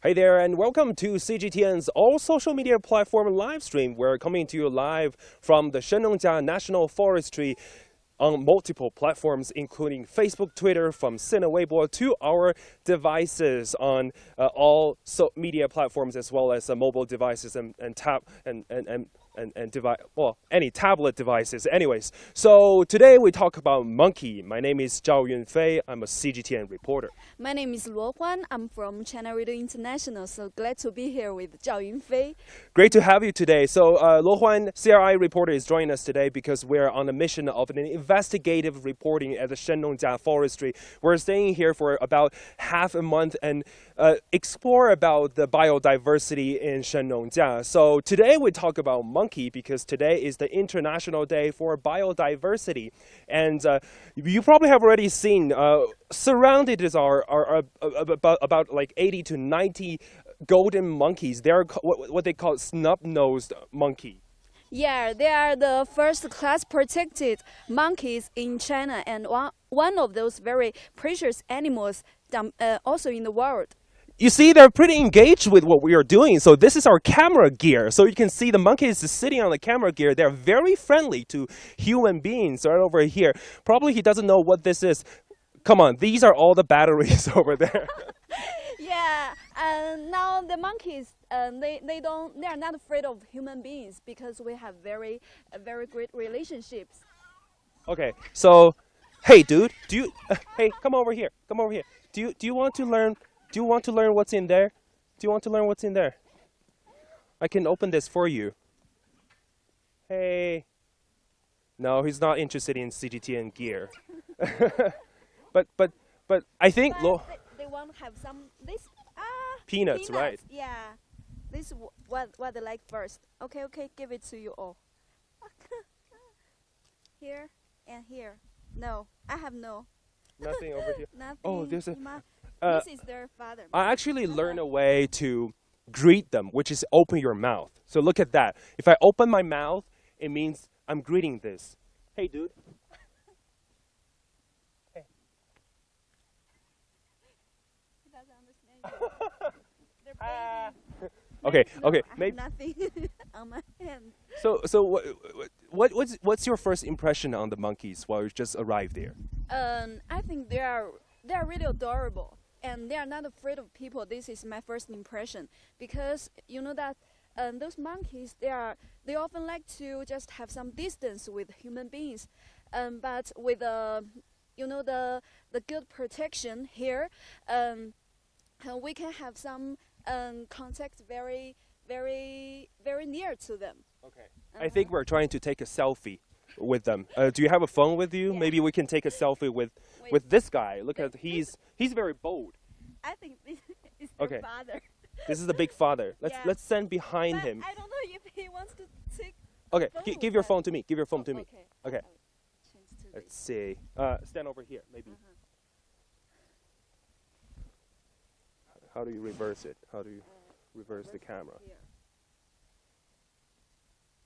Hey there, and welcome to CGTN's all social media platform live stream. We're coming to you live from the Shennongjia National Forestry on multiple platforms, including Facebook, Twitter, from Sina Weibo to our devices on all media platforms, as well as mobile devices and any tablet devices. Anyways, so today we talk about monkey. My name is Zhao Yunfei. I'm a CGTN reporter. My name is Huan. I'm from China Radio International, so glad to be here with Zhao Yunfei. Great to have you today. So Huan, CRI reporter, is joining us today because we're on a mission of an investigative reporting at the Shennongjia Forestry. We're staying here for about half a month and explore about the biodiversity in Shennongjia. So today we talk about monkey because today is the International Day for Biodiversity. And you probably have already seen surrounded are about like 80 to 90 golden monkeys. They're what they call snub-nosed monkey. Yeah, they are the first class protected monkeys in China and one of those very precious animals also in the world. You see, they're pretty engaged with what we are doing. So this is our camera gear. So you can see the monkey is sitting on the camera gear. They're very friendly to human beings right over here. Probably he doesn't know what this is. Come on, these are all the batteries over there. Yeah, and now the monkeys, they are not afraid of human beings because we have very great relationships. Okay, so, hey, dude, hey, come over here. Do you want to learn? Do you want to learn what's in there? Do you want to learn what's in there? I can open this for you. Hey. No, he's not interested in CGTN gear. but I think They want to have some peanuts, right? Yeah, this is what they like first. Okay, give it to you all. Here and here. No, I have no. Nothing over here. Nothing. Oh, there's a. This is their father. I actually learned a way to greet them, which is open your mouth. So look at that. If I open my mouth, it means I'm greeting this. Hey, dude. Hey. He doesn't understand you. They're Okay. no, Okay. I have Maybe. nothing on my hand. So what's your first impression on the monkeys while you just arrived there? I think they are really adorable. And they are not afraid of people. This is my first impression because you know that those monkeys they often like to just have some distance with human beings, but with the good protection here, we can have some contact very near to them. Okay. I think we're trying to take a selfie with them. Do you have a phone with you? Yeah. Maybe we can take a selfie with this guy. Look at he's very bold. I think this is their Okay. father. This is the big father. Yeah. Let's stand behind But him. I don't know if he wants to take. Okay, phone give with your us. phone to me. Give your phone to me. Okay. Okay. I'll change to Let's this. see. Stand over here, maybe. How do you reverse it? How do you reverse the camera? Here.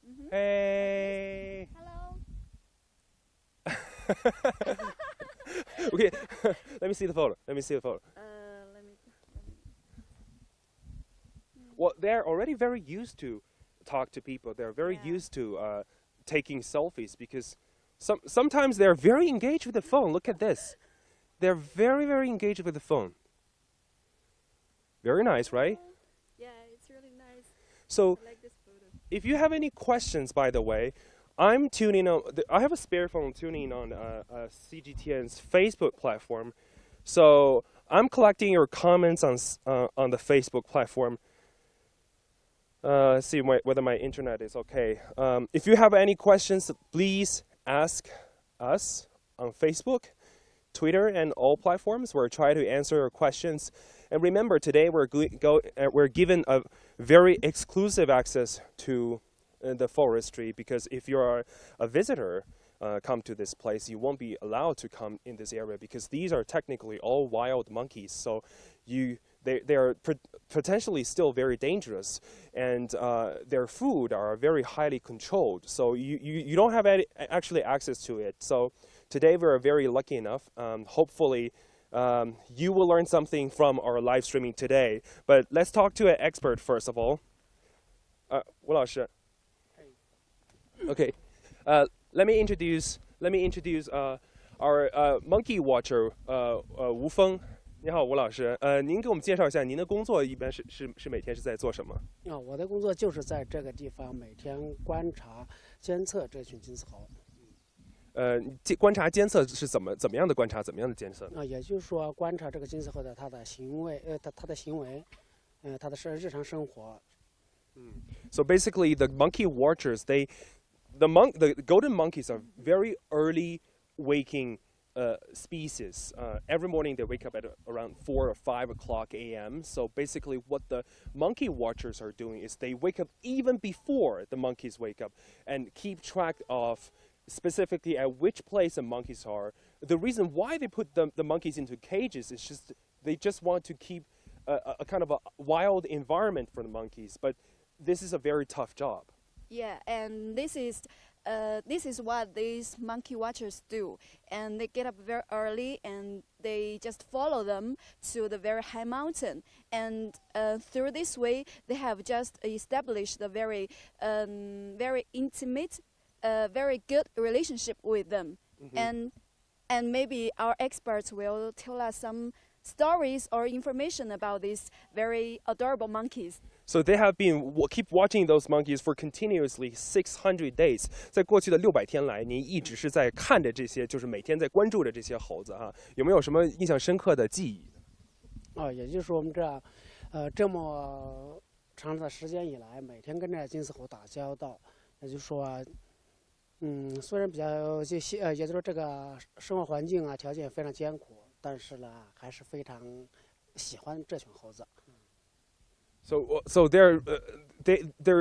Mhm. Hey. Hello. Okay. Let me see the photo. Let me. Well, they're already very used to talk to people. They're very Yeah. used to taking selfies because sometimes they're very engaged with the phone. Look at this. They're very engaged with the phone. Very nice, right? Yeah, it's really nice. So I like this photo. if you have any questions, by the way, I'm tuning on. I have a spare phone tuning on CGTN's Facebook platform. So I'm collecting your comments on the Facebook platform. See whether my internet is okay. If you have any questions, please ask us on Facebook, Twitter, and all platforms. We'll try to answer your questions. And remember, today we're given a very exclusive access to the forestry because if you are a visitor, come to this place, you won't be allowed to come in this area because these are technically all wild monkeys. So they are potentially still very dangerous, and their food are very highly controlled. So you don't have actually access to it. So today we're very lucky enough. Hopefully, you will learn something from our live streaming today. But let's talk to an expert first of all. 吴老师. Okay. Let me introduce our monkey watcher 吴峰。你好，吴老师。您给我们介绍一下您的工作一般是每天是在做什么？我的工作就是在这个地方每天观察、监测这群金丝猴。观察监测是怎么样的观察，怎么样的监测呢？也就是说观察这个金丝猴的它的行为，它的行为，它的日常生活。So basically, the monkey watchers, the golden monkeys are very early waking species. Every morning they wake up at around 4 or 5 o'clock a.m. So basically what the monkey watchers are doing is they wake up even before the monkeys wake up and keep track of specifically at which place the monkeys are. The reason why they put the monkeys into cages is just they just want to keep a kind of a wild environment for the monkeys. But this is a very tough job. Yeah, and this is what these monkey watchers do, and they get up very early and they just follow them to the very high mountain, and through this way they have just established a very intimate, very good relationship with them. And maybe our experts will tell us some stories or information about these very adorable monkeys. So they have been keep watching those monkeys for continuously 600 days. 在过去的600天来，您一直是在看着这些，就是每天在关注着这些猴子哈。有没有什么印象深刻的记忆？也就是说我们这么长的时间以来，每天跟这金丝猴打交道，也就是说，虽然比较也就是说这个生活环境条件非常艰苦，但是呢，还是非常喜欢这群猴子。So their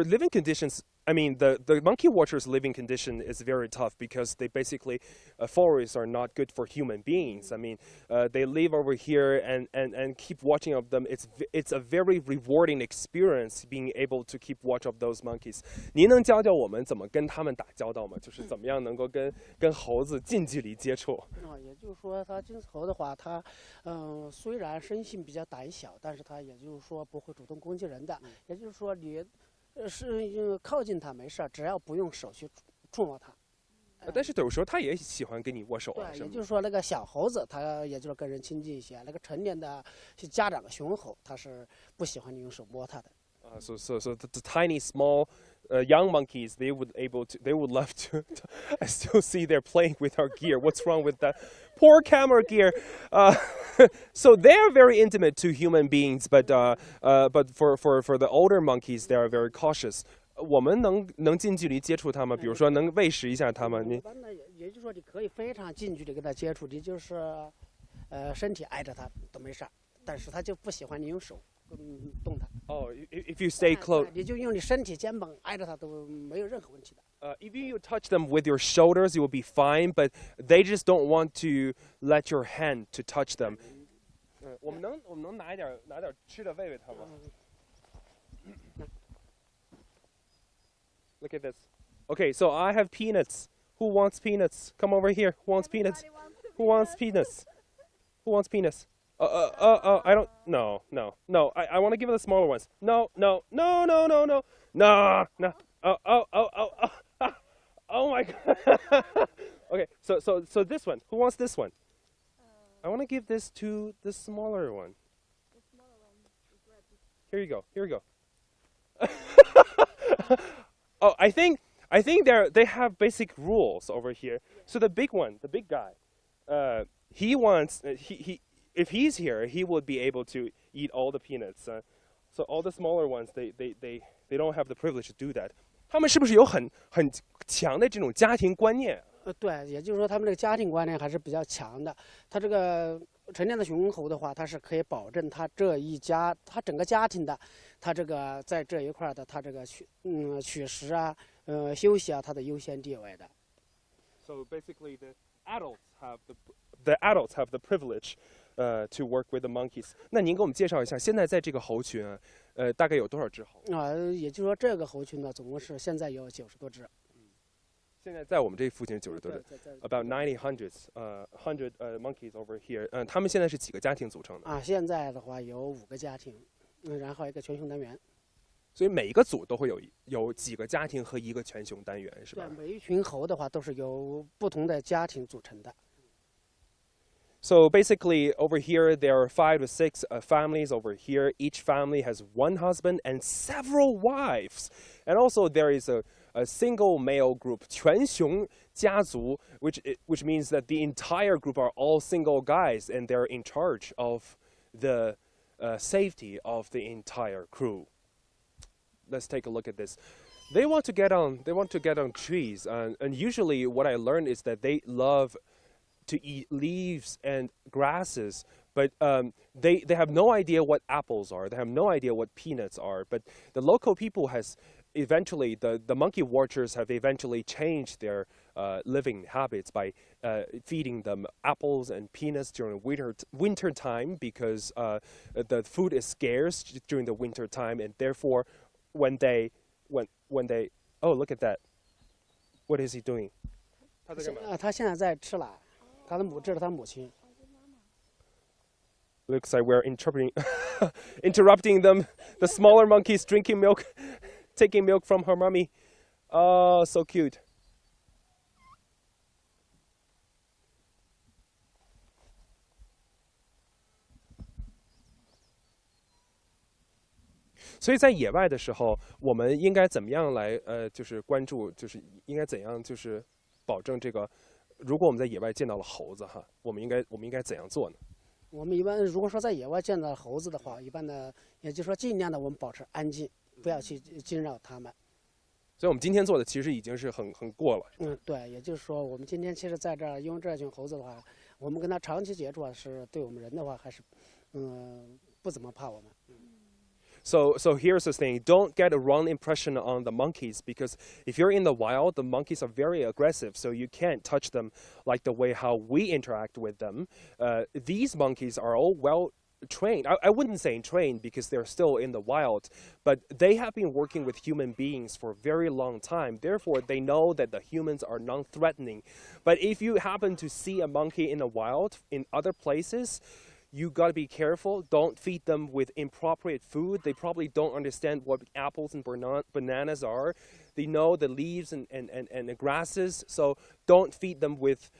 living conditions. I mean, the monkey watchers' living condition is very tough because they basically forests are not good for human beings. I mean, they live over here and keep watching of them. It's a very rewarding experience being able to keep watch of those monkeys. 您能教教我们怎么跟他们打交道吗？就是怎么样能够跟猴子近距离接触？也就是说，它金丝猴的话，它虽然生性比较胆小，但是它也就是说不会主动攻击人的。也就是说，你是靠近它没事，只要不用手去触摸它。但是有时候它也喜欢跟你握手啊。对，也就是说那个小猴子，它也就是跟人亲近一些。那个成年的家长的雄猴，它是不喜欢你用手摸它的。So the tiny small young monkeys they would love to I still see they're playing with our gear. What's wrong with that poor camera gear? So they are very intimate to human beings, but for the older monkeys they are very cautious. 我们能近距离接触它们，比如说能喂食一下它们。一般的，也就是说你可以非常近距离跟它接触，你就是身体挨着它都没事，但是它就不喜欢你用手动它。If you stay close, 你就用你身体肩膀挨着它都没有任何问题的。If you touch them with your shoulders, you will be fine, but they just don't want to let your hand to touch them. 我们能拿点吃的喂它吗？Look at this. Okay, so I have peanuts. Who wants peanuts? Come over here. Who wants peanuts? Who wants peanuts? Who wants peanuts? I don't. No. I want to give it the smaller ones. No. Oh my God. Okay, so this one. Who wants this one? I want to give this to the smaller one. The smaller one is red. Here you go. Oh, I think they have basic rules over here. So the big one, the big guy, he wants if he's here, he would be able to eat all the peanuts. So all the smaller ones, they don't have the privilege to do that. 他们是不是有很强的这种家庭观念？对，也就是说他们这个家庭观念还是比较强的。他这个成年的雄猴的话，它是可以保证他整个家庭的，他这个在这一块的，他这个取食啊，休息啊，它的优先地位的。So basically, the adults have the privilege to work with the monkeys. 那您给我们介绍一下，现在在这个猴群大概有多少只猴？也就是说这个猴群呢，总共是现在有90多只。现在在我们这附近90多只 ，about 90 hundred monkeys over here。他们现在是几个家庭组成的？现在的话有5个家庭，然后一个全熊单元。所以每一个组都会有几个家庭和一个全熊单元，是吧？对，每一群猴的话都是由不同的家庭组成的。So basically, over here there are 5 to 6 families over here. Each family has 1 husband and several wives, and also there is a single male group, 全熊家族, which means that the entire group are all single guys, and they're in charge of the safety of the entire crew. Let's take a look at this. They want to get on trees, and usually what I learned is that they love to eat leaves and grasses, but they have no idea what apples are. They have no idea what peanuts are. But the local people has eventually, the monkey watchers have eventually changed their living habits by feeding them apples and peanuts during winter time, because the food is scarce during the winter time, and therefore when they oh, look at that. What is he doing? 他现在在吃奶，他的这是他母亲。Looks like we're interrupting them. The smaller monkeys drinking milk, taking milk from her mommy. Oh, so cute. So 在野外的时候，我们应该怎么样来就是关注，就是应该怎样就是保证这个，如果我们在野外见到了猴子哈，我们应该怎样做呢？我们一般如果说在野外见到猴子的话，一般呢，也就是说尽量的我们保持安静，不要去惊扰它们。所以我们今天做的其实已经是很过了。对，也就是说我们今天其实在这儿，因为这群猴子的话，我们跟它长期接触啊，是对我们人的话还是不怎么怕我们。So here's the thing, don't get a wrong impression on the monkeys, because if you're in the wild, the monkeys are very aggressive, so you can't touch them like the way how we interact with them. These monkeys are all well trained. I wouldn't say trained because they're still in the wild, but they have been working with human beings for a very long time. Therefore, they know that the humans are non-threatening. But if you happen to see a monkey in the wild, in other places, you got to be careful. Don't feed them with inappropriate food. They probably don't understand what apples and bananas are. They know the leaves and the grasses. So don't feed them with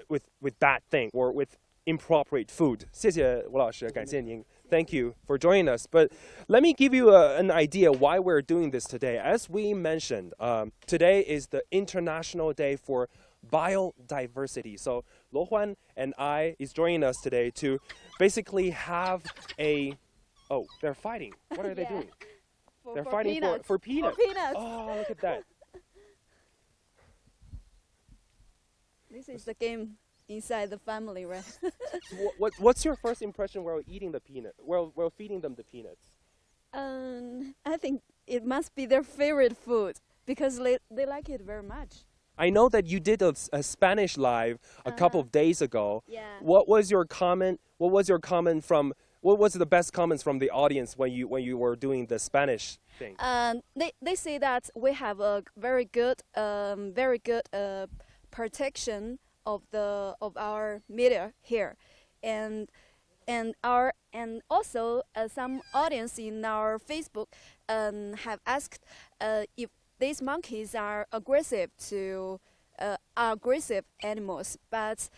with bad thing or with inappropriate food. 谢谢吴老师，感谢您。Thank you for joining us. But let me give you an idea why we're doing this today. As we mentioned, today is the International Day for Biodiversity. So Lo Huan and I is joining us today to basically have a... Oh, they're fighting. What are they doing? They're fighting peanuts. For peanuts. For peanuts. Oh, look at that. This is the game inside the family, right? What's your first impression while eating the peanut? While feeding them the peanuts? I think it must be their favorite food because they like it very much. I know that you did a Spanish live a couple of days ago. Yeah. What was your comment? What was the best comments from the audience when you were doing the Spanish thing? They say that we have a very good protection of our media here, and also some audience in our Facebook have asked if these monkeys are aggressive animals, but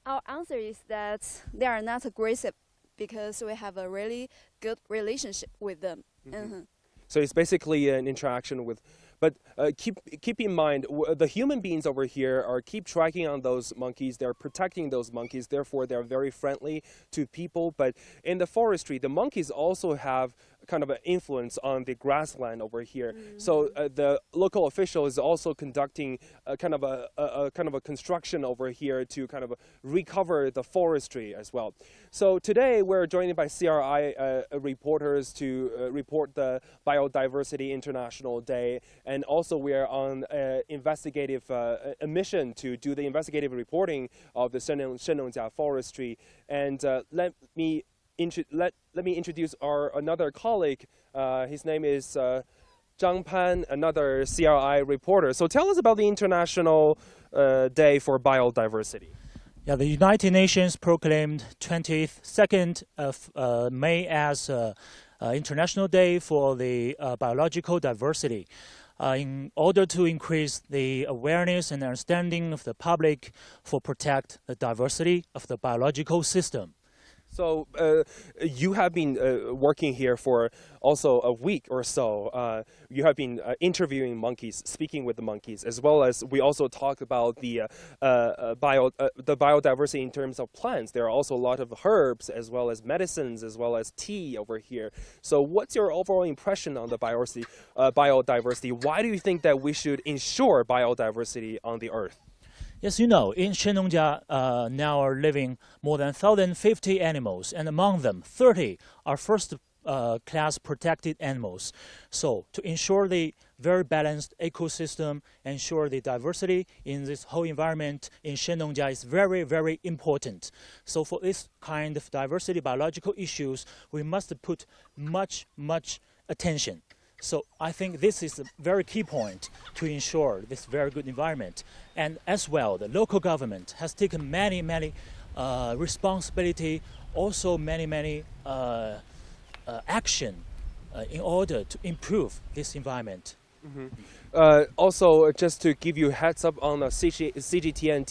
our answer is that they are not aggressive because we have a really good relationship with them. Mm-hmm. So it's basically an interaction with, but keep in mind the human beings over here keep tracking on those monkeys. They're protecting those monkeys. Therefore, they're very friendly to people. But in the forestry, the monkeys also have kind of an influence on the grassland over here. Mm-hmm. So the local official is also conducting kind of a construction over here to kind of recover the forestry as well. So today we're joined by CRI reporters to report the Biodiversity International Day, and also we are on investigative a mission to do the investigative reporting of the Shennongjia forestry. And let me introduce our another colleague. His name is Zhang Pan, another CRI reporter. So tell us about the International Day for Biodiversity. Yeah, the United Nations proclaimed 22nd of May as International Day for the biological diversity in order to increase the awareness and understanding of the public for protect the diversity of the biological system. So you have been working here for also a week or so. You have been interviewing monkeys, speaking with the monkeys, as well as we also talk about the biodiversity in terms of plants. There are also a lot of herbs, as well as medicines, as well as tea over here. So what's your overall impression on the biodiversity? Why do you think that we should ensure biodiversity on the Earth? Yes, you know, in Shennongjia now are living more than 1,050 animals, and among them, 30 are first-class protected animals. So, to ensure the very balanced ecosystem, ensure the diversity in this whole environment in Shennongjia is very, very important. So, for this kind of diversity biological issues, we must put much attention. So I think this is a very key point to ensure this very good environment. And as well, the local government has taken many responsibility, also many action in order to improve this environment. Mm-hmm. Also, just to give you a heads up on the CGTN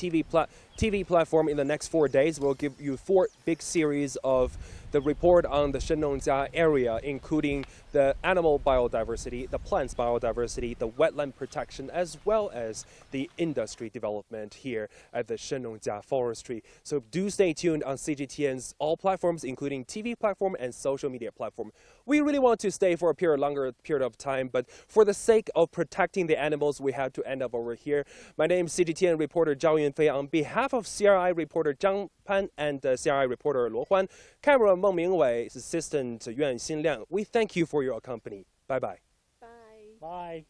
TV platform, in the next 4 days, we'll give you 4 big series of the report on the Shennongjia area, including the animal biodiversity, the plants biodiversity, the wetland protection, as well as the industry development here at the Shennongjia forestry. So do stay tuned on CGTN's all platforms, including TV platform and social media platform. We really want to stay for a longer period of time, but for the sake of protecting the animals, we have to end up over here. My name is CGTN reporter Zhao Yunfei. On behalf of CRI reporter Zhang Pan and CRI reporter Huan, camera Meng Mingwei, assistant Yuan Xinliang, we thank you for your company. Bye-bye. Bye. Bye.